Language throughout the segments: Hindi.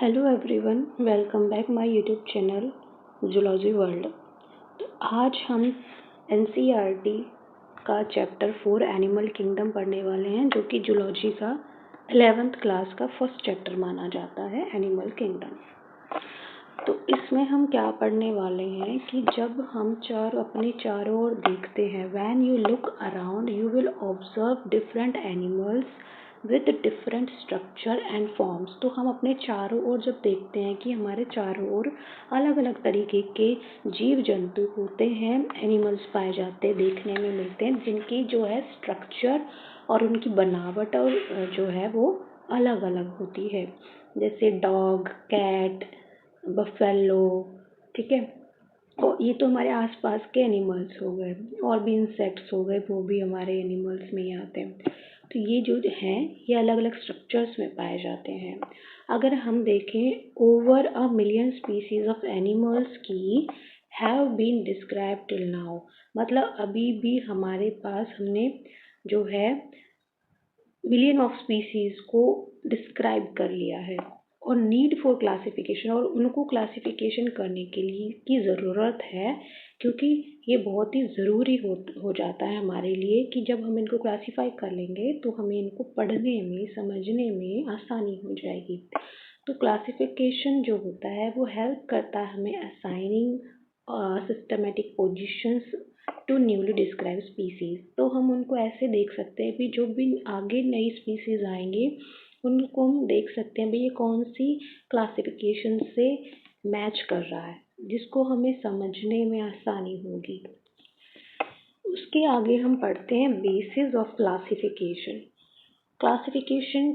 Hello everyone, welcome back my YouTube channel zoology world. तो आज हम एनसीईआरटी का चैप्टर 4 एनिमल किंगडम पढ़ने वाले हैं, जो कि जूलॉजी का 11th क्लास का फर्स्ट चैप्टर माना जाता है, एनिमल किंगडम। तो इसमें हम क्या पढ़ने वाले हैं कि जब हम अपने चारों ओर देखते हैं, when you look around you will observe different animals with different structure and forms. तो हम अपने चारों ओर जब देखते हैं कि हमारे चारों ओर अलग अलग तरीके के जीव जंतु होते हैं, एनिमल्स पाए जाते हैं, देखने में मिलते हैं, जिनकी जो है स्ट्रक्चर और उनकी बनावट और जो है वो अलग अलग होती है, जैसे डॉग, कैट, बफेलो। ठीक है, और ये तो हमारे आसपास के एनिमल्स हो गए, और भी इंसेक्ट्स हो गए, वो भी हमारे एनिमल्स में ही आते हैं। तो ये जो हैं ये अलग अलग स्ट्रक्चर्स में पाए जाते हैं। अगर हम देखें, over a million species of animals की have been describe till now, मतलब अभी भी हमारे पास हमने जो है मिलियन ऑफ स्पीसीज को डिस्क्राइब कर लिया है, और नीड फॉर क्लासिफिकेशन, और उनको क्लासिफिकेशन करने के लिए की ज़रूरत है, क्योंकि ये बहुत ही ज़रूरी हो जाता है हमारे लिए कि जब हम इनको क्लासीफाई कर लेंगे तो हमें इनको पढ़ने में, समझने में आसानी हो जाएगी। तो क्लासिफिकेशन जो होता है वो हेल्प करता है हमें assigning systematic positions to newly describe species. तो हम उनको ऐसे देख सकते हैं कि जो भी आगे नई स्पीसीज आएंगे उनको हम देख सकते हैं भाई ये कौन सी क्लासिफिकेशन से मैच कर रहा है, जिसको हमें समझने में आसानी होगी। उसके आगे हम पढ़ते हैं बेसिस ऑफ क्लासिफिकेशन। क्लासिफिकेशन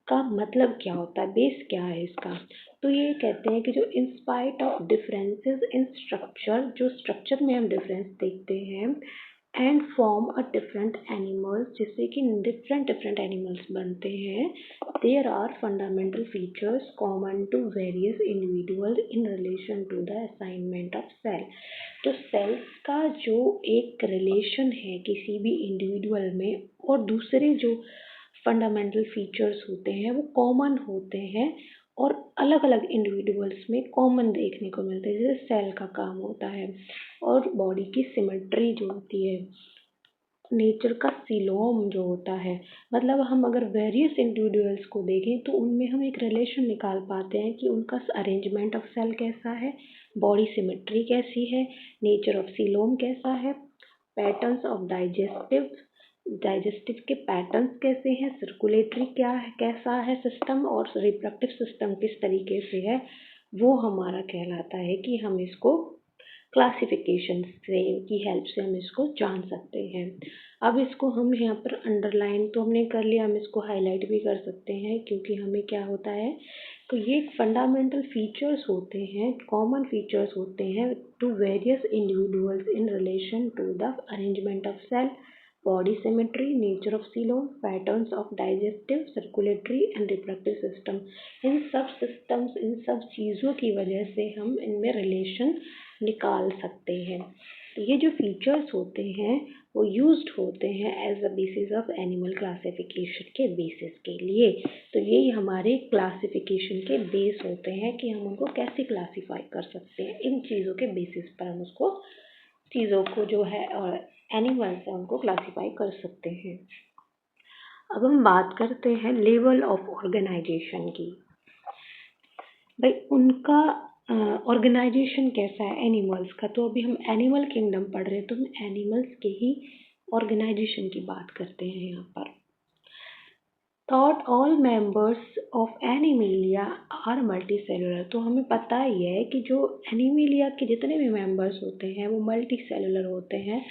का मतलब क्या होता है, बेस क्या है इसका। तो ये कहते हैं कि जो in spite of differences in structure, जो स्ट्रक्चर में हम डिफरेंस देखते हैं, and form a different animals, जिससे कि डिफरेंट एनिमल्स बनते हैं, there are fundamental features common to various individual in relation to the assignment of cell. तो सेल्स का जो एक रिलेशन है किसी भी इंडिविजुअल में, और दूसरे जो फंडामेंटल फीचर्स होते हैं वो कॉमन होते हैं, और अलग अलग इंडिविजुअल्स में कॉमन देखने को मिलते हैं, जैसे सेल का काम होता है, और बॉडी की सिमेट्री जो होती है, नेचर का सीलोम जो होता है। मतलब हम अगर वेरियस इंडिविजुअल्स को देखें तो उनमें हम एक रिलेशन निकाल पाते हैं कि उनका अरेंजमेंट ऑफ सेल कैसा है, बॉडी सिमेट्री कैसी है, नेचर ऑफ सीलोम कैसा है, पैटर्न्स ऑफ डाइजेस्टिव के पैटर्न्स कैसे हैं, सर्कुलेटरी क्या है, कैसा है सिस्टम, और रिप्रोडक्टिव सिस्टम किस तरीके से है, वो हमारा कहलाता है कि हम इसको क्लासिफिकेशन से की हेल्प से हम इसको जान सकते हैं। अब इसको हम यहाँ पर अंडरलाइन तो हमने कर लिया, हम इसको हाईलाइट भी कर सकते हैं, क्योंकि हमें क्या होता है, तो ये फंडामेंटल फीचर्स होते हैं, कॉमन फीचर्स होते हैं to various individuals in relation to the arrangement of cell, body symmetry, nature of coelom, patterns of digestive, circulatory and reproductive system. इन सब सिस्टम्स, इन सब चीज़ों की वजह से हम इनमें रिलेशन निकाल सकते हैं। तो ये जो फीचर्स होते हैं वो यूज्ड होते हैं as a basis of animal classification के बेसिस के लिए। तो ये हमारे क्लासिफिकेशन के बेस होते हैं कि हम उनको कैसे क्लासीफाई कर सकते हैं, इन चीज़ों के बेसिस पर हम उसको चीज़ों को जो है एनिमल्स हैं उनको क्लासीफाई कर सकते हैं। अब हम बात करते हैं लेवल ऑफ ऑर्गेनाइजेशन की। भाई उनका ऑर्गेनाइजेशन कैसा है एनिमल्स का। तो अभी हम एनिमल किंगडम पढ़ रहे हैं, तो हम एनिमल्स के ही ऑर्गेनाइजेशन की बात करते हैं यहाँ पर। Thought all members of Animalia are multicellular. तो हमें पता ही है कि जो एनिमेलिया के जितने भी मेंबर्स होते हैं वो मल्टी सेलुलर होते हैं।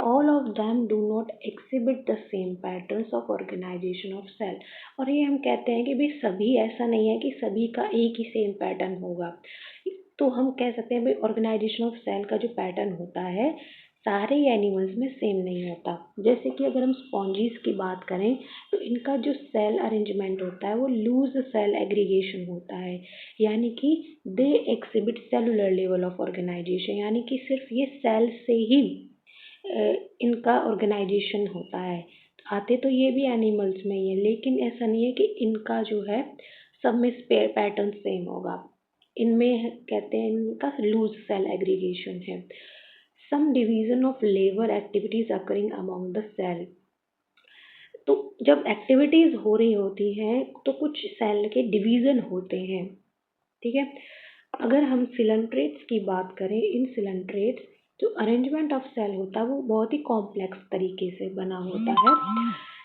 All of them do not exhibit the same patterns of organization of cell. और ये हम कहते हैं कि भाई सभी, ऐसा नहीं है कि सभी का एक ही सेम पैटर्न होगा। तो हम कह सकते हैं भाई ऑर्गेनाइजेशन ऑफ सेल का जो पैटर्न होता है सारे एनिमल्स में सेम नहीं होता। जैसे कि अगर हम स्पॉन्जीज की बात करें तो इनका जो सेल अरेंजमेंट होता है वो लूज सेल एग्रीगेशन होता है, यानी कि they exhibit cellular level of organisation, यानी कि सिर्फ ये सेल से ही इनका ऑर्गेनाइजेशन होता है। आते तो ये भी एनिमल्स में ही है, लेकिन ऐसा नहीं है कि इनका जो है सब में पैटर्न सेम होगा। इनमें कहते हैं इनका लूज सेल एग्रीगेशन है। Some division of labour activities occurring among the cell. तो जब एक्टिविटीज हो रही होती हैं तो कुछ सेल के डिवीजन होते हैं, ठीक है। अगर हम सिलेंट्रेट्स की बात करें, इन सिलेंट्रेट्स जो अरेंजमेंट ऑफ सेल होता है वो बहुत ही कॉम्प्लेक्स तरीके से बना होता है।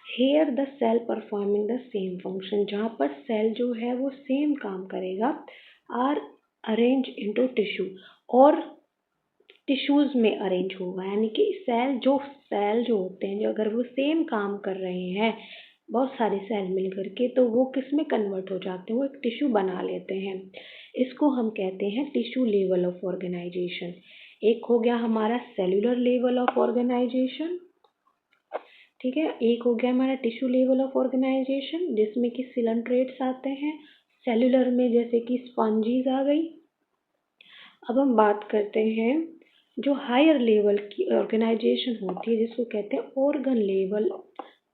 Here the cell performing the same function, जहाँ पर सेल जो है वो सेम काम करेगा, आर अरेंज इनटू टिश्यू, और टिश्यूज में अरेंज होगा। यानी कि सेल जो होते हैं, जो अगर वो सेम काम कर रहे हैं, बहुत सारे सेल मिल करके, तो वो किस में कन्वर्ट हो जाते हैं, वो एक टिश्यू बना लेते हैं। इसको हम कहते हैं टिश्यू लेवल ऑफ ऑर्गेनाइजेशन। एक हो गया हमारा सेलुलर लेवल ऑफ ऑर्गेनाइजेशन, ठीक है। एक हो गया हमारा टिश्यू लेवल ऑफ ऑर्गेनाइजेशन जिसमें कि सिलेंट्रेट्स आते हैं। सेलुलर में जैसे कि स्पॉन्जीज आ गई। अब हम बात करते हैं जो हायर लेवल की ऑर्गेनाइजेशन होती है जिसको कहते हैं organ level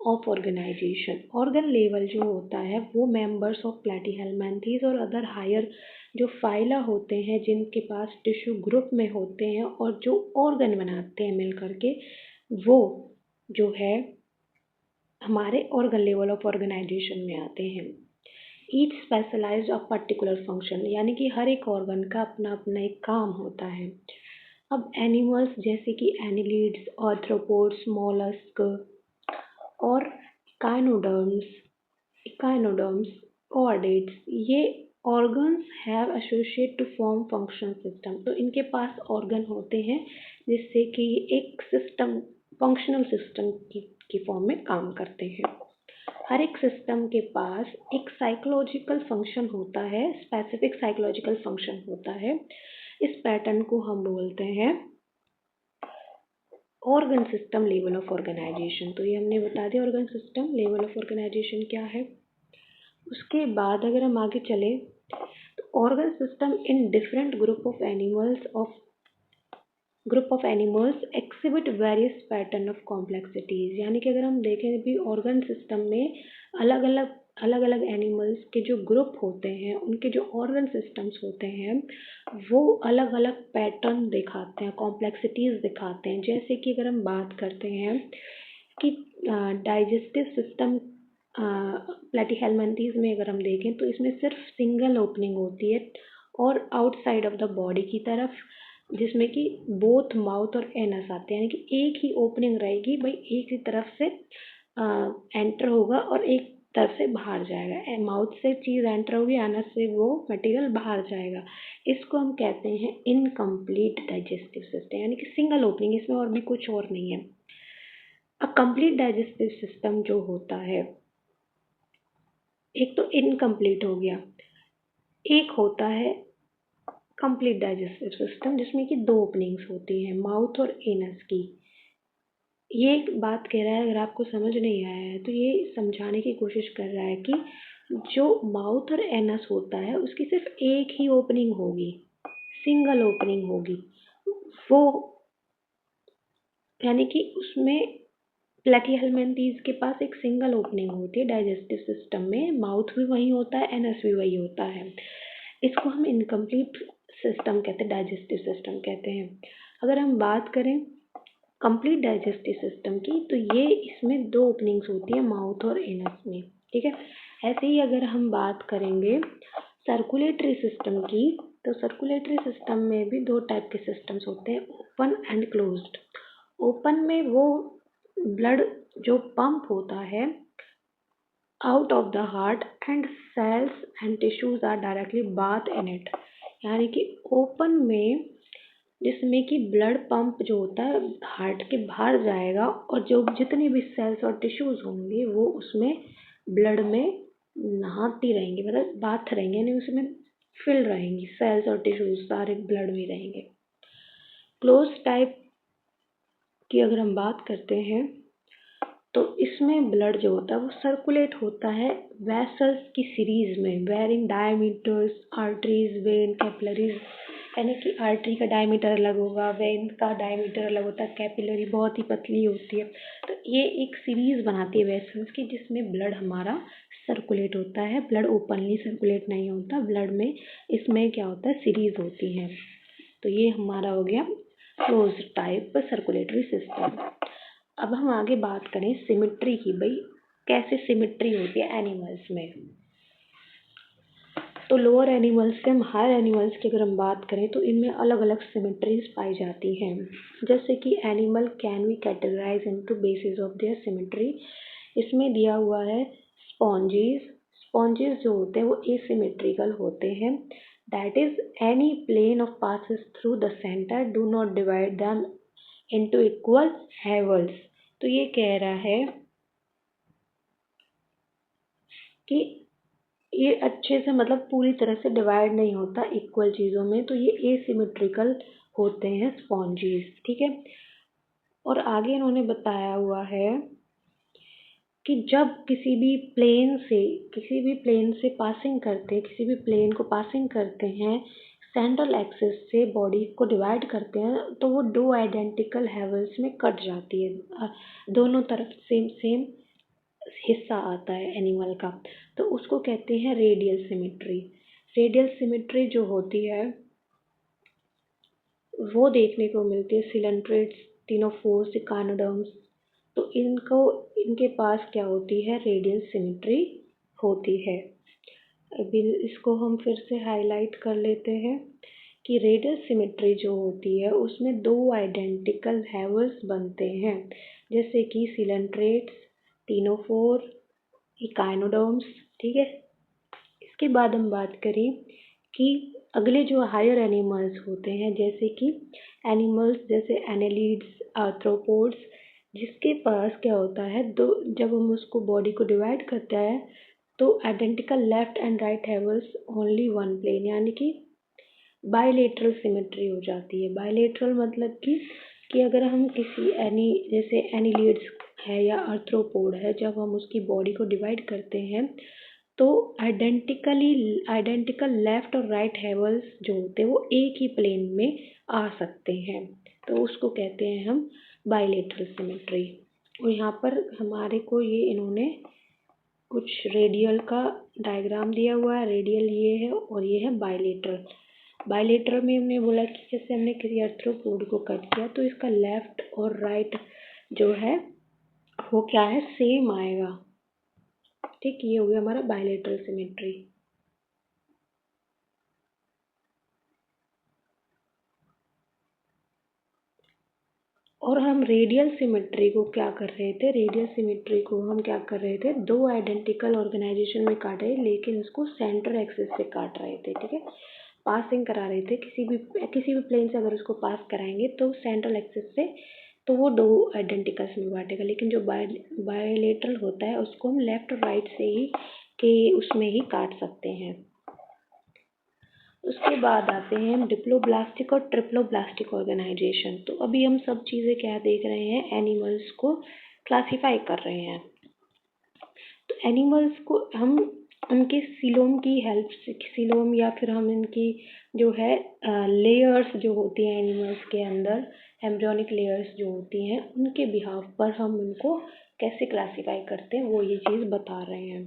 of organization. Organ level जो होता है वो मेंबर्स ऑफ प्लैटीहेल्मिन्थेस और अदर हायर जो फाइला होते हैं जिनके पास टिश्यू ग्रुप में होते हैं और जो ऑर्गन बनाते हैं मिल करके, वो जो है हमारे ऑर्गन लेवल ऑफ ऑर्गेनाइजेशन में आते हैं। Each specialized of particular function, यानी कि हर एक ऑर्गन का अपना अपना एक काम होता है। अब एनिमल्स जैसे कि एनिलिड्स, आर्थ्रोपोड्स, मोलस्क और इकाइनोडर्म्स, कॉर्डेट्स, ये organs have associate to form function system. तो इनके पास ऑर्गन होते हैं जिससे कि एक सिस्टम, फंक्शनल सिस्टम की फॉर्म में काम करते हैं। हर एक सिस्टम के पास एक साइकोलॉजिकल फंक्शन होता है, स्पेसिफिक साइकोलॉजिकल फंक्शन होता है। इस पैटर्न को हम बोलते हैं organ system level of organization. तो ये हमने बता दिया organ system level of organization क्या है। उसके बाद अगर हम आगे चले तो organ system in different group of animals exhibit various pattern of complexities. यानी कि अगर हम देखें भी ऑर्गन सिस्टम में अलग अलग एनिमल्स के जो ग्रुप होते हैं, उनके जो ऑर्गन सिस्टम्स होते हैं वो अलग अलग पैटर्न दिखाते हैं, कॉम्प्लेक्सिटीज दिखाते हैं। जैसे कि अगर हम बात करते हैं कि डाइजेस्टिव सिस्टम प्लैटीहेल्मिन्थेस में अगर हम देखें तो इसमें सिर्फ सिंगल ओपनिंग होती है और आउटसाइड ऑफ द बॉडी की तरफ, जिसमें कि बोथ माउथ और एनस आते हैं। यानी कि एक ही ओपनिंग रहेगी भाई, एक ही तरफ से एंटर होगा और एक तरफ से बाहर जाएगा। माउथ से चीज़ एंटर होगी, एनस से वो मटेरियल बाहर जाएगा। इसको हम कहते हैं इनकम्प्लीट डाइजेस्टिव सिस्टम, यानी कि सिंगल ओपनिंग, इसमें और भी कुछ और नहीं है। अ कंप्लीट डाइजेस्टिव सिस्टम जो होता है, एक तो इनकम्प्लीट हो गया, एक होता है कंप्लीट डाइजेस्टिव सिस्टम जिसमें कि दो ओपनिंग्स होती हैं, माउथ और एनस की। ये एक बात कह रहा है, अगर आपको समझ नहीं आया है तो ये समझाने की कोशिश कर रहा है कि जो माउथ और एनस होता है उसकी सिर्फ एक ही ओपनिंग होगी, सिंगल ओपनिंग होगी वो, यानी कि उसमें प्लैटीहेल्मिन्थेस के पास एक सिंगल ओपनिंग होती है डाइजेस्टिव सिस्टम में, माउथ भी वही होता है, एनस भी वही होता है। इसको हम इनकम्प्लीट सिस्टम कहते हैं, डाइजेस्टिव सिस्टम कहते हैं। अगर हम बात करें कंप्लीट डाइजेस्टिव सिस्टम की तो ये इसमें दो ओपनिंग्स होती है, माउथ और एनस में, ठीक है। ऐसे ही अगर हम बात करेंगे सर्कुलेटरी सिस्टम की, तो सर्कुलेटरी सिस्टम में भी दो टाइप के सिस्टम्स होते हैं, ओपन एंड क्लोज्ड। ओपन में वो ब्लड जो पंप होता है out of the heart and cells and tissues are directly bath in it. यानी कि ओपन में जिसमें कि ब्लड पंप जो होता है हार्ट के बाहर जाएगा और जो जितने भी सेल्स और टिश्यूज होंगे वो उसमें ब्लड में नहाती रहेंगी, मतलब बाथ रहेंगे, यानी उसमें फिल रहेंगी, सेल्स और टिश्यूज सारे ब्लड में रहेंगे। क्लोज टाइप की अगर हम बात करते हैं तो इसमें ब्लड जो होता है वो सर्कुलेट होता है वेसल्स की सीरीज में, varying diameters, arteries, vein, capillaries यानी कि आर्टरी का डायमीटर अलग होगा, वेन का डायमीटर अलग होता है, कैपिलरी बहुत ही पतली होती है। तो ये एक सीरीज़ बनाती है वेसल्स की, जिसमें ब्लड हमारा सर्कुलेट होता है। ब्लड ओपनली सर्कुलेट नहीं होता, ब्लड में इसमें क्या होता है, सीरीज़ होती है। तो ये हमारा हो गया क्लोज टाइप सर्कुलेटरी सिस्टम। अब हम आगे बात करें सिमेट्री की, भाई कैसे सिमेट्री होती है एनिमल्स में। तो लोअर एनिमल्स से हम हायर एनिमल्स की अगर हम बात करें तो इनमें अलग अलग सिमेट्रीज पाई जाती हैं। जैसे कि animal can be categorize into basis of their symmetry. इसमें दिया हुआ है स्पॉन्जीज। स्पॉन्जीज जो होते हैं वो एसिमेट्रिकल होते हैं। That is any plane of passes through the centre do not divide them into equal halves. तो ये कह रहा है कि ये अच्छे से मतलब पूरी तरह से डिवाइड नहीं होता इक्वल चीज़ों में, तो ये एसिमेट्रिकल होते हैं स्पॉन्जीज, ठीक है। और आगे इन्होंने बताया हुआ है कि जब किसी भी प्लेन से पासिंग करते हैं, किसी भी प्लेन को पासिंग करते हैं, सेंट्रल एक्सिस से बॉडी को डिवाइड करते हैं, तो वो दो आइडेंटिकल हैवल्स में कट जाती है। दोनों तरफ सेम सेम हिस्सा आता है एनिमल का, तो उसको कहते हैं रेडियल सिमेट्री। रेडियल सिमेट्री जो होती है वो देखने को मिलती है सिलेंट्रेट्स, टिनोफोर्स, इकानोडर्म्स। तो इनके पास क्या होती है, रेडियल सिमेट्री होती है। अभी इसको हम फिर से हाईलाइट कर लेते हैं कि रेडियल सिमेट्री जो होती है उसमें दो आइडेंटिकल हैवल्स बनते हैं, जैसे कि सिलेंट्रेट्स, टिनोफोर, इकाइनोडर्म्स, ठीक है। इसके बाद हम बात करें कि अगले जो हायर एनिमल्स होते हैं, जैसे कि एनिमल्स जैसे एनेलिड्स, आर्थ्रोपोड्स, जिसके पास क्या होता है, दो जब हम उसको बॉडी को डिवाइड करता है तो identical left and right halves only one plane, यानी कि बायलेटरल सिमेट्री हो जाती है। बायलेटरल मतलब कि अगर हम किसी जैसे एनिलिड्स है या आर्थ्रोपोड है, जब हम उसकी बॉडी को डिवाइड करते हैं तो आइडेंटिकल लेफ्ट और राइट हैवल्स जो होते हैं वो एक ही प्लेन में आ सकते हैं, तो उसको कहते हैं हम बायलेटरल सिमेट्री। और यहाँ पर हमारे को ये इन्होंने कुछ रेडियल का डायग्राम दिया हुआ है। रेडियल ये है और ये है बायलेटरल। बायलेटरल में हमने बोला कि जैसे हमने किसी आर्थ्रोपोड को कट किया तो इसका लेफ्ट और राइट जो है वो क्या है, सेम आएगा, ठीक। ये हो गया हमारा बायलेटरल सिमेट्री। और हम रेडियल सिमेट्री को क्या कर रहे थे, रेडियल सिमेट्री को हम क्या कर रहे थे, दो आइडेंटिकल ऑर्गेनाइजेशन में काट रहे, लेकिन उसको सेंटर एक्सिस से काट रहे थे, ठीक है। पासिंग करा रहे थे किसी भी प्लेन से, अगर उसको पास कराएंगे तो सेंट्रल एक्सिस से, तो वो दो आइडेंटिकल्स में बांटेगा। लेकिन जो बायलेटरल होता है उसको हम लेफ्ट और राइट से ही के उसमें ही काट सकते हैं। उसके बाद आते हैं हम डिप्लोब्लास्टिक और ट्रिप्लोब्लास्टिक ऑर्गेनाइजेशन। तो अभी हम सब चीज़ें क्या देख रहे हैं, एनिमल्स को क्लासीफाई कर रहे हैं। तो एनिमल्स को हम उनके सीलोम की हेल्प से, सीलोम या फिर हम इनकी जो है लेयर्स जो होती हैं एनिमल्स के अंदर, एम्ब्रियोनिक लेयर्स जो होती हैं, उनके बिहाफ पर हम उनको कैसे क्लासीफाई करते हैं वो ये चीज़ बता रहे हैं।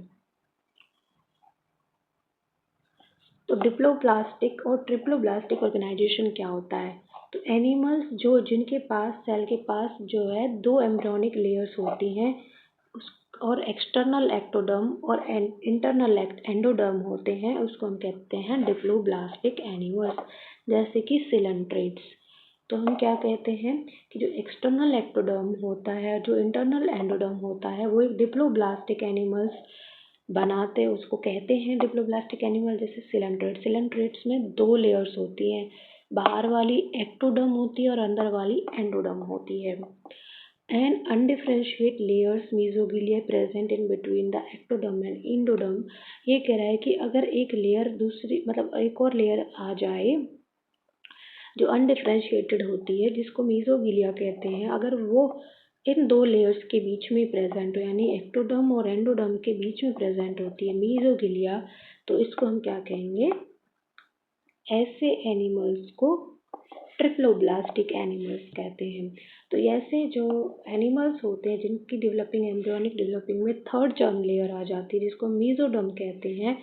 तो डिप्लोब्लास्टिक और ट्रिप्लोब्लास्टिक ऑर्गेनाइजेशन क्या होता है, तो एनिमल्स जो जिनके पास सेल के पास जो है दो एम्ब्रियोनिक लेयर्स होती हैं और एक्सटर्नल एक्टोडर्म और इंटरनल एंडोडर्म होते हैं, उसको हम कहते हैं डिप्लोब्लास्टिक एनिमल्स, जैसे कि सिलेंट्रेट्स। तो हम क्या कहते हैं कि जो एक्सटर्नल एक्टोडर्म होता है, जो इंटरनल एंडोडर्म होता है, वो एक डिप्लोब्लास्टिक एनिमल्स बनाते हैं, उसको कहते हैं डिप्लोब्लास्टिक एनिमल। जैसे सिलेंट्रेट्स में दो लेयर्स होती हैं, बाहर वाली एक्टोडर्म होती है और अंदर वाली एंडोडर्म होती है। And undifferentiated layers mesoglea present in between the ectoderm and endoderm. ये कह रहा है कि अगर एक लेयर दूसरी मतलब एक और लेयर आ जाए जो अनडिफरेंशिएटेड होती है, जिसको मीजोगिलिया कहते हैं, अगर वो इन दो लेयर्स के बीच में प्रेजेंट हो, यानी एक्टोडर्म और एंडोडर्म के बीच में प्रेजेंट होती है मीजोगिलिया, तो इसको हम क्या कहेंगे, ऐसे एनिमल्स को ट्रिप्लोब्लास्टिक एनिमल्स कहते हैं। तो ऐसे जो एनिमल्स होते हैं जिनकी डेवलपिंग एम्ब्रियोनिक डेवलपिंग में थर्ड जर्म लेयर आ जाती है जिसको मीजोडर्म कहते हैं,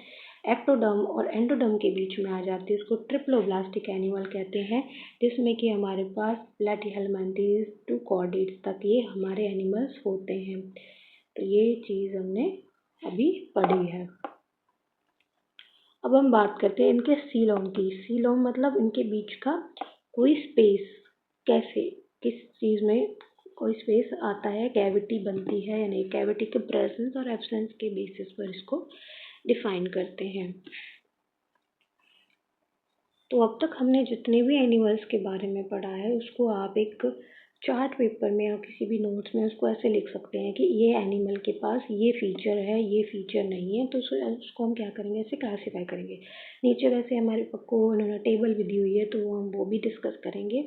एक्टोडर्म और एंडोडर्म के बीच में आ जाती है उसको ट्रिप्लोब्लास्टिक एनिमल कहते हैं, जिसमें कि हमारे पास प्लैटीहेलमिन्थेस टू कॉर्डेट्स तक ये हमारे एनिमल्स होते हैं। तो ये चीज़ हमने अभी पढ़ी है। अब हम बात करते हैं इनके सीलोम की। सीलोम मतलब इनके बीच का कोई स्पेस, कैसे किस चीज़ में कोई स्पेस आता है, कैविटी बनती है या नहीं, कैविटी के प्रेजेंस और एब्सेंस के बेसिस पर इसको डिफाइन करते हैं। तो अब तक हमने जितने भी एनिमल्स के बारे में पढ़ा है उसको आप एक चार्ट पेपर में या किसी भी नोट्स में उसको ऐसे लिख सकते हैं कि ये एनिमल के पास ये फीचर है, ये फीचर नहीं है, तो उसको हम क्या करेंगे, ऐसे क्लासीफाई करेंगे। नीचे वैसे हमारे को उन्होंने टेबल भी दी हुई है तो हम वो भी डिस्कस करेंगे।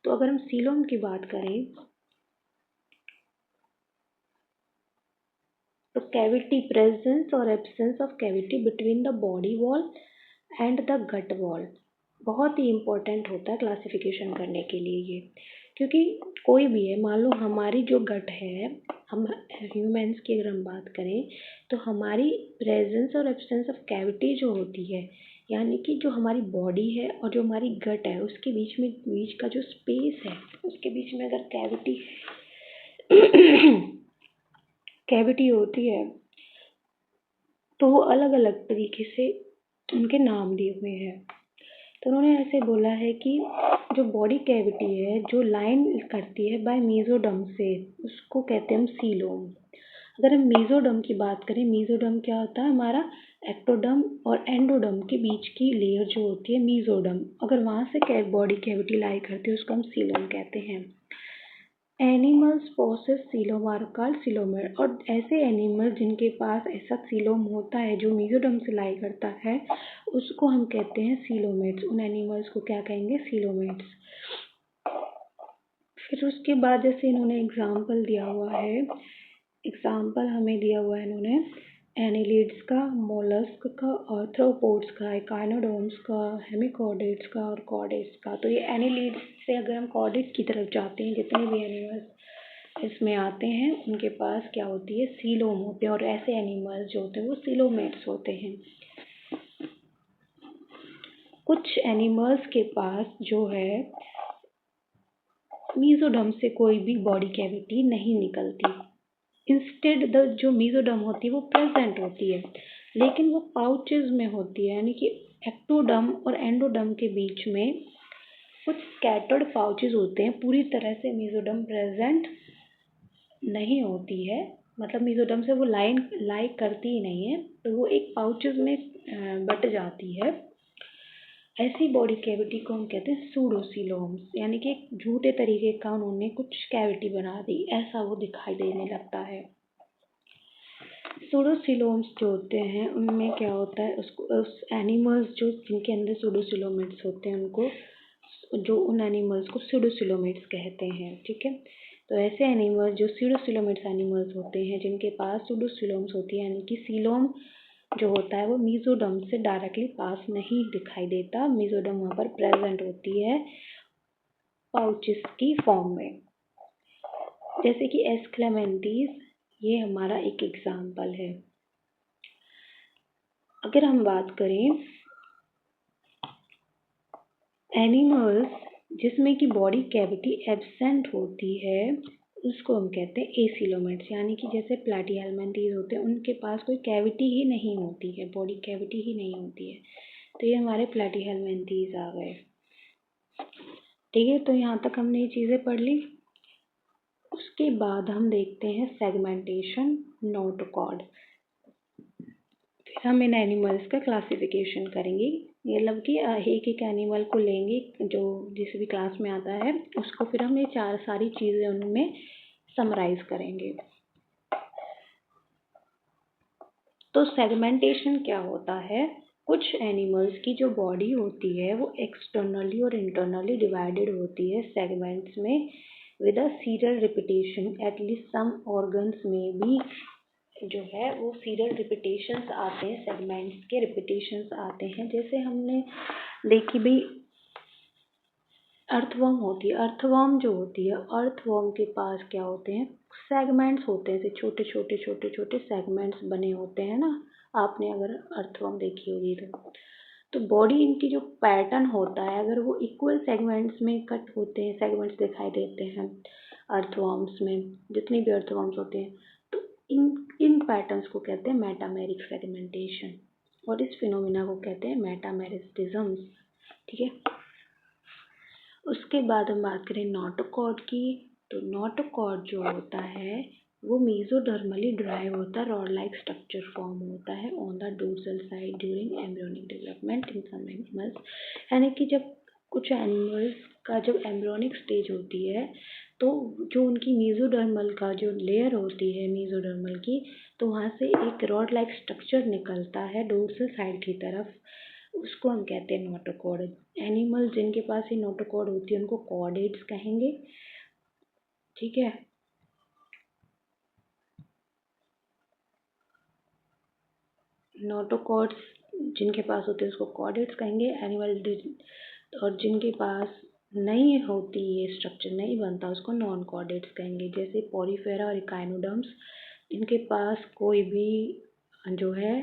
तो अगर हम सीलोम की बात करें तो कैविटी, प्रेजेंस और absence of cavity between the body wall and the gut wall बहुत ही इम्पोर्टेंट होता है क्लासिफिकेशन करने के लिए ये, क्योंकि कोई भी है, मान लो हमारी जो गट है, हम ह्यूमंस की अगर हम बात करें तो हमारी प्रेजेंस और एब्सेंस ऑफ कैविटी जो होती है, यानी कि जो हमारी बॉडी है और जो हमारी गट है उसके बीच का जो स्पेस है उसके बीच में अगर कैविटी होती है तो वो अलग अलग तरीके से उनके नाम दिए हुए हैं। तो उन्होंने ऐसे बोला है कि जो बॉडी कैविटी है जो लाइन करती है बाय मीजोडर्म से उसको कहते हैं हम सीलोम। अगर हम मीजोडर्म की बात करें, मीजोडर्म क्या होता है, हमारा एक्टोडर्म और एंडोडर्म के बीच की लेयर जो होती है मीजोडर्म, अगर वहाँ से बॉडी कैविटी लाई करती है उसको हम सीलोम कहते हैं। Animals possess coelom are called coelomate. और ऐसे एनिमल जिनके पास ऐसा सीलोम होता है जो मीजोडर्म से लाई करता है उसको हम कहते हैं सीलोमेट्स। उन एनिमल्स को क्या कहेंगे, सीलोमेट्स। फिर उसके बाद जैसे इन्होंने एग्जाम्पल दिया हुआ है, एग्जाम्पल हमें दिया हुआ है इन्होंने एनिलिड्स का, मोलस्क का, आर्थ्रोपोड्स का, एकाइनोडर्म्स का, हेमिकॉर्डेट्स का और कॉर्डेट्स का। तो ये एनिलिड्स से अगर हम कॉर्डेट्स की तरफ जाते हैं, जितने भी एनिमल्स इसमें आते हैं उनके पास क्या होती है, सीलोम होते हैं, और ऐसे एनिमल्स जो होते हैं वो सीलोमेट्स होते हैं। कुछ एनिमल्स के पास जो है मीजोडर्म से कोई भी बॉडी कैविटी नहीं निकलती, इंस्टेड द जो मीजोडर्म होती है वो प्रेजेंट होती है, लेकिन वो पाउचेज में होती है, यानी कि एक्टोडर्म और एंडोडर्म के बीच में कुछ स्कैटर्ड पाउचेज होते हैं, पूरी तरह से मीजोडर्म प्रेजेंट नहीं होती है, मतलब मीजोडर्म से वो लाई करती ही नहीं है, तो वो एक पाउचेज में बट जाती है। ऐसी बॉडी कैविटी को हम कहते हैं सूडोसीलोम्स, यानी कि एक झूठे तरीके का उन्होंने कुछ कैविटी बना दी, ऐसा वो दिखाई देने लगता है। सूडोसीलोम्स जो होते हैं उनमें क्या होता है, उसको उस एनिमल्स जो जिनके अंदर सूडोसीलोमेट्स होते हैं उनको, जो उन एनिमल्स को सूडोसीलोमेट्स कहते हैं, ठीक है। तो ऐसे एनिमल्स जो सूडोसीलोमेट्स एनिमल्स होते हैं जिनके पास सूडोसीलोम्स होती है, यानी कि सीलोम जो होता है वो मीजोडर्म से डायरेक्टली पास नहीं दिखाई देता, मीजोडर्म वहाँ पर प्रेजेंट होती है पाउचेस की फॉर्म में, जैसे कि एस्क्लेमेंटीज, ये हमारा एक एग्जाम्पल है। अगर हम बात करें एनिमल्स जिसमें कि बॉडी कैविटी एब्सेंट होती है उसको हम कहते हैं एसिलोमेट्स, यानी कि जैसे प्लैटीहेलमिन्थेस होते हैं उनके पास कोई कैविटी ही नहीं होती है, बॉडी कैविटी ही नहीं होती है, तो ये हमारे प्लैटीहेलमिन्थेस आ गए, ठीक है। तो यहाँ तक हमने ये चीज़ें पढ़ ली। उसके बाद हम देखते हैं सेगमेंटेशन, नोटोकॉर्ड। फिर हम इन एनिमल्स का क्लासिफिकेशन करेंगे, मतलब कि एक एक एनिमल को लेंगे जो जिस भी क्लास में आता है उसको, फिर हम ये सारी चीज़ें उनमें समराइज करेंगे। तो सेगमेंटेशन क्या होता है, कुछ एनिमल्स की जो बॉडी होती है वो एक्सटर्नली और इंटरनली डिवाइडेड होती है सेगमेंट्स में with a serial repetition, at least some organs में भी जो है वो सीरियल रिपीटेशंस आते हैं, सेगमेंट्स के रिपीटेशंस आते हैं। जैसे हमने देखी भाई अर्थवर्म होती है, अर्थवर्म जो होती है, अर्थवर्म के पास क्या होते हैं, सेगमेंट्स होते हैं, छोटे छोटे छोटे छोटे सेगमेंट्स बने होते हैं ना। आपने अगर अर्थवर्म देखी होगी तो बॉडी इनकी जो पैटर्न होता है, अगर वो इक्वल सेगमेंट्स में कट होते हैं, सेगमेंट्स दिखाई देते हैं अर्थवर्म्स में, जितने भी अर्थवर्म्स होते हैं, तो इन पैटर्न्स को कहते हैं मेटामेरिक सेगमेंटेशन, और इस फिनोमिना को कहते हैं मेटामेरिस्टिज्म। ठीक है। उसके बाद हम बात करें नोटोकॉर्ड की, तो नोटोकॉर्ड जो होता है वो मेसोडर्मली ड्राइव होता है, रॉड लाइक स्ट्रक्चर फॉर्म होता है on the dorsal side during embryonic development in some animals. यानी कि जब कुछ एनिमल्स का जब एम्ब्रियोनिक स्टेज होती है तो जो उनकी मेसोडर्मल का जो लेयर होती है मेसोडर्मल की, तो वहाँ से एक रॉड लाइक स्ट्रक्चर निकलता है डोर्सल साइड की तरफ, उसको हम कहते हैं नोटोकॉर्ड। एनिमल जिनके पास ये नोटोकॉर्ड होती है उनको कॉर्डेट्स कहेंगे। ठीक है। नोटोकॉर्ड्स जिनके पास होते हैं उसको कॉर्डेट्स कहेंगे। एनिमल और जिनके पास नहीं होती ये स्ट्रक्चर नहीं बनता उसको नॉन कॉर्डेट्स कहेंगे। जैसे पॉलीफेरा और इकाइनोडर्म्स, इनके पास कोई भी जो है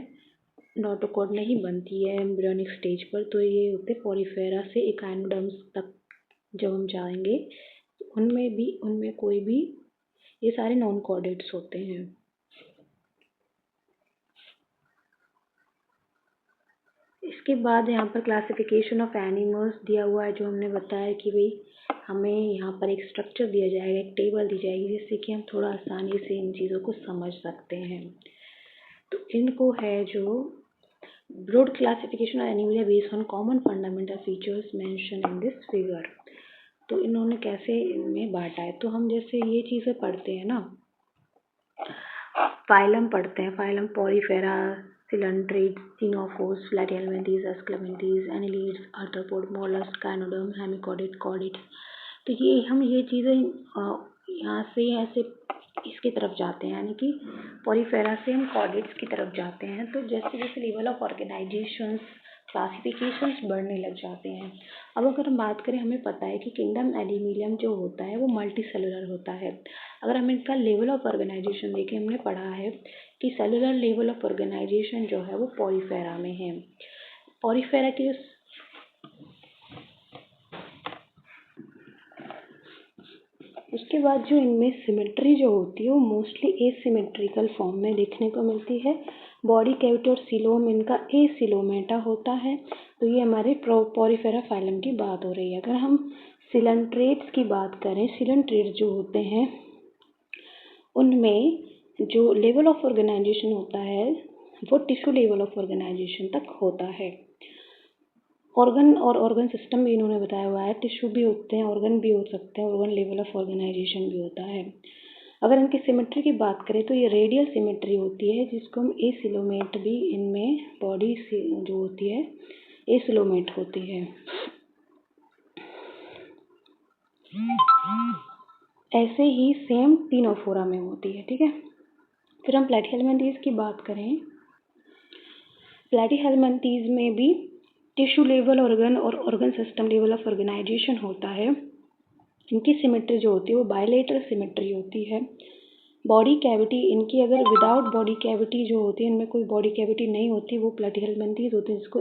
नोटोकॉर्ड नहीं बनती है एम्ब्रियोनिक स्टेज पर, तो ये होते पॉलीफेरा से इकाइनोडर्म्स तक जब हम जाएंगे उनमें कोई भी, ये सारे नॉन कॉर्डेट्स होते हैं। इसके बाद यहाँ पर क्लासिफिकेशन ऑफ एनिमल्स दिया हुआ है, जो हमने बताया कि भाई हमें यहाँ पर एक स्ट्रक्चर दिया जाएगा, एक टेबल दी जाएगी, जिससे कि हम थोड़ा आसानी से इन चीज़ों को समझ सकते हैं। तो इनको है जो broad classification of animal based on common fundamental features mention in this figure. तो इन्होंने कैसे इनमें बांटा है, तो हम जैसे ये चीज़ें पढ़ते हैं ना, फाइलम पढ़ते हैं, phylum Porifera, coelenterates, ctenophores, platyhelminthes, aschelminthes, annelids, arthropod, mollusc, echinoderm, hemichordate, chordates. तो ये हम ये चीज़ें यहाँ से ऐसे इसकी तरफ जाते हैं, यानी कि पॉलीफेरा से हम कॉर्डेट्स की तरफ जाते हैं। तो जैसे जैसे लेवल ऑफ ऑर्गेनाइजेशंस, क्लासिफिकेशंस बढ़ने लग जाते हैं। अब अगर हम बात करें, हमें पता है कि किंगडम एनिमलियम जो होता है वो मल्टी सेलुलर होता है। अगर हम इनका लेवल ऑफ ऑर्गेनाइजेशन देखें, हमने पढ़ा है कि सेलुलर लेवल ऑफ ऑर्गेनाइजेशन जो है वो पॉलीफेरा में है। पॉलीफेरा की उसके बाद जो इनमें सिमेट्री जो होती है वो मोस्टली एसिमेट्रिकल फॉर्म में देखने को मिलती है। बॉडी कैविटी और सीलोम इनका एसिलोमेटा होता है। तो ये हमारे पॉलीफेरा फाइलम की बात हो रही है। अगर हम सिलेंट्रेट्स की बात करें, सिलेंट्रेट्स जो होते हैं उनमें जो लेवल ऑफ ऑर्गेनाइजेशन होता है वो टिश्यू लेवल ऑफ ऑर्गेनाइजेशन तक होता है। ऑर्गन और ऑर्गन सिस्टम भी इन्होंने बताया हुआ है, टिश्यू भी होते हैं, ऑर्गन भी हो सकते हैं, ऑर्गन लेवल ऑफ ऑर्गेनाइजेशन भी होता है। अगर इनकी सिमेट्री की बात करें तो ये रेडियल सिमेट्री होती है, जिसको हम एसिलोमेट भी, इनमें बॉडी जो होती है एसिलोमेट होती है। ऐसे ही सेम टिनोफोरा में होती है। ठीक है। फिर हम प्लैटिहेल्मिन्थेस की बात करें, प्लैटिहेल्मिन्थेस में भी टिश्यू लेवल ऑर्गन और organ system level of organisation होता है। इनकी सिमेट्री जो होती है वो बायलेटरल सिमेट्री होती है। बॉडी कैविटी इनकी, अगर विदाउट बॉडी कैविटी जो होती है, इनमें कोई बॉडी कैविटी नहीं होती, वो प्लैटिहेल्मिन्थेस होती है, जिसको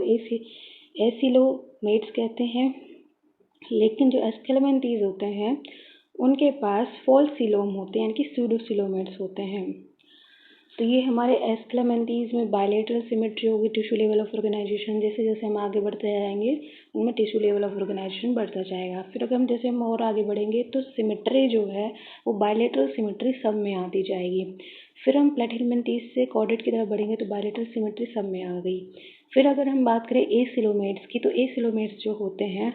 एसिलोमेट्स कहते हैं। लेकिन जो एस्केलेमेंथेस होते हैं उनके पास फॉल्स सीलोम होते हैं, यानी कि स्यूडोसिलोमेट्स होते हैं। तो ये हमारे एस्केलेमेंथेस में बायलेटरल सिमेट्री होगी, टिश्यू लेवल ऑफ ऑर्गेनाइजेशन। जैसे जैसे हम आगे बढ़ते जाएंगे उनमें टिश्यू लेवल ऑफ ऑर्गेनाइजेशन बढ़ता जाएगा। फिर अगर हम जैसे हम और आगे बढ़ेंगे तो सिमेट्री जो है वो बायलेटरल सिमेट्री सब में आती जाएगी। फिर हम प्लैटिहेल्मिन्थेस से कॉर्डेट की तरफ बढ़ेंगे तो बायलेटरल सिमेट्री सब में आ गई। फिर अगर हम बात करें एसिलोमेट्स की, तो एसिलोमेट्स जो होते हैं,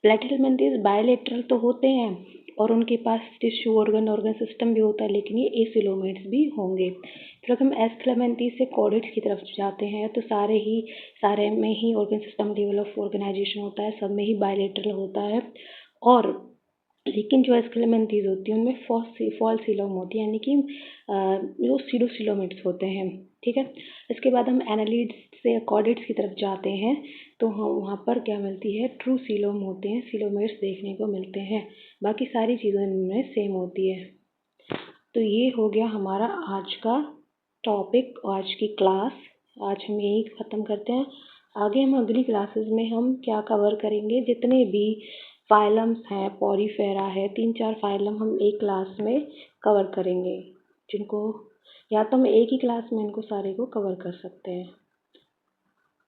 प्लैटिहेल्मिन्थेस बायलेटरल तो होते हैं और उनके पास टिश्यू ऑर्गन सिस्टम भी होता है, लेकिन ये एसिलोमेट्स भी होंगे। फिर अगर हम एस्केलेमेंथेस से कॉर्डेट्स की तरफ जाते हैं तो सारे में ही organ system level of organisation होता है, सब में ही बायलेटरल होता है। और लेकिन जो एस्केलेमेंथीज होती हैं उनमें फॉल्स सीलोम होती है, यानी कि जो सीडोसीलोमेट्स होते हैं। ठीक है, इसके बाद हम एनालिड्स से कॉर्डेट्स की तरफ जाते हैं तो हम वहाँ पर क्या मिलती है, ट्रू सीलोम होते हैं, सीलोमेट्स देखने को मिलते हैं। बाकी सारी चीज़ें इनमें सेम होती है। तो ये हो गया हमारा आज का टॉपिक, आज की क्लास। आज हम यही ख़त्म करते हैं। आगे हम अगली क्लासेस में हम क्या कवर करेंगे, जितने भी फाइलम्स हैं, पॉरीफेरा है, 3-4 फाइलम हम एक क्लास में कवर करेंगे, जिनको या तो हम एक ही क्लास में इनको सारे को कवर कर सकते हैं।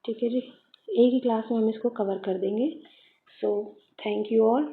ठीक है जी, एक ही क्लास में हम इसको कवर कर देंगे। So thank you all.